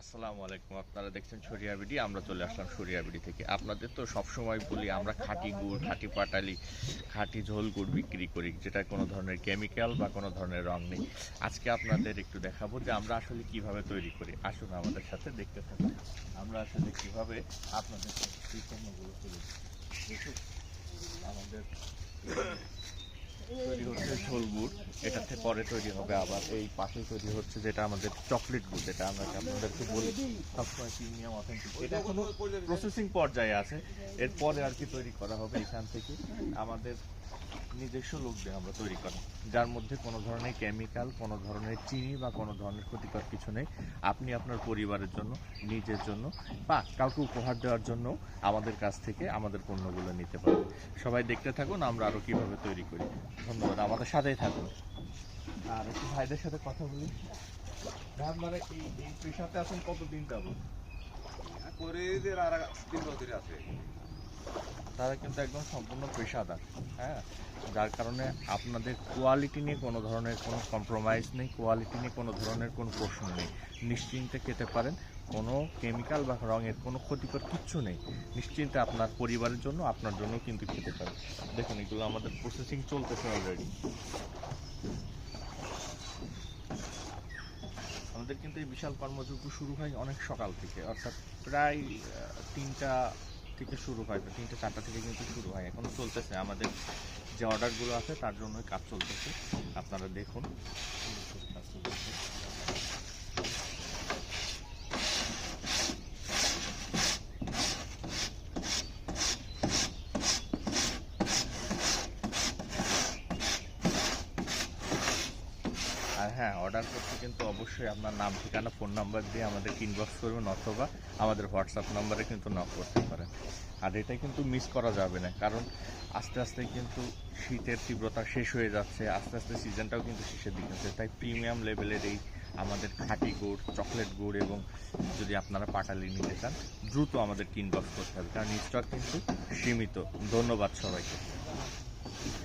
আসসালামু আলাইকুম। আপনারা দেখছেন শরিয়া বিডি। আমরা চলে আসলাম শরিয়া বিডি থেকে। আপনাদের তো সবসময় বলি আমরা খাঁটি গুড়, খাঁটি পাটালি, খাঁটি ঝোল গুড় বিক্রি করি, যেটা কোনো ধরনের কেমিক্যাল বা কোনো ধরনের রং নেই। আজকে আপনাদের একটু দেখাবো যে আমরা আসলে কিভাবে তৈরি করি। আসুন আমাদের সাথে দেখতে থাকুন আমরা আসলে কিভাবে আপনাদের এই পণ্যগুলো তৈরি করি। দেখুন আমাদের তৈরি হচ্ছে ঝোল গুড়, এটাতে পরে তৈরি হবে আবার এই পাশে তৈরি হচ্ছে যেটা আমাদের চকলেট গুড়, যেটা আমরা আপনাদেরকে বলি সবসময় প্রিমিয়াম অথেন্টিক। এটা এখনো প্রসেসিং পর্যায়ে আছে, এরপরে আর কি তৈরি করা হবে এখান থেকে আমাদের নিজস্ব লোক দিয়ে আমরা তৈরি করা, যার মধ্যে কোনো ধরনের কেমিক্যাল, কোনো ধরনের চিনি বা কোনো ধরনের ক্ষতিকর কিছু নেই। আপনি আপনার পরিবারের জন্য, নিজের জন্য বা কাউকে উপহার দেওয়ার জন্য আমাদের কাছ থেকে আমাদের পণ্যগুলো নিতে পারেন। সবাই দেখতে থাকুন আমরা আরও কীভাবে তৈরি করি। ধন্যবাদ, আমাদের সাথেই থাকুন। আর একটু ভাইদের সাথে কথা বলি। আপনারা এই পেশাতে আছেন কতদিন যাবো? তারা কিন্তু একদম সম্পূর্ণ পেশাদার, হ্যাঁ, যার কারণে আপনাদের কোয়ালিটি নিয়ে কোনো ধরনের কোনো কম্প্রোমাইজ নেই, কোয়ালিটি নিয়ে কোনো ধরনের কোনো প্রশ্ন নেই। নিশ্চিন্তে খেতে পারেন, কোনো কেমিক্যাল বা রঙের কোনো ক্ষতিকর কিচ্ছু নেই। নিশ্চিন্তে আপনার পরিবারের জন্য, আপনার জন্য কিন্তু খেতে পারেন। দেখুন এগুলো আমাদের প্রসেসিং চলতেছে অলরেডি। আমাদের কিন্তু এই বিশাল কর্মযজ্ঞ শুরু হয় অনেক সকাল থেকে, অর্থাৎ প্রায় 3টা থেকে শুরু হয়, 3-4টা থেকে কিন্তু শুরু হয়, এখনও চলতেছে। আমাদের যে অর্ডারগুলো আছে তার জন্য কাজ চলতেছে, আপনারা দেখুন। আর হ্যাঁ, অর্ডার করতে কিন্তু অবশ্যই আপনার নাম, ঠিকানা, ফোন নাম্বার দিয়ে আমাদের ইনবক্স করবেন অথবা আমাদের হোয়াটসঅ্যাপ নাম্বারে কিন্তু নক করতে পারেন। আর এটা কিন্তু মিস করা যাবে না, কারণ আস্তে আস্তে কিন্তু শীতের তীব্রতা শেষ হয়ে যাচ্ছে, আস্তে আস্তে সিজনটাও কিন্তু শেষের দিকে হচ্ছে। তাই প্রিমিয়াম লেভেলের এই আমাদের খাঁটি গুড়, চকলেট গুড় এবং যদি আপনারা পাটালি নিতে চান দ্রুত আমাদেরকে ইনবক্স করতে হবে, কারণ স্টক কিন্তু সীমিত। ধন্যবাদ সবাইকে।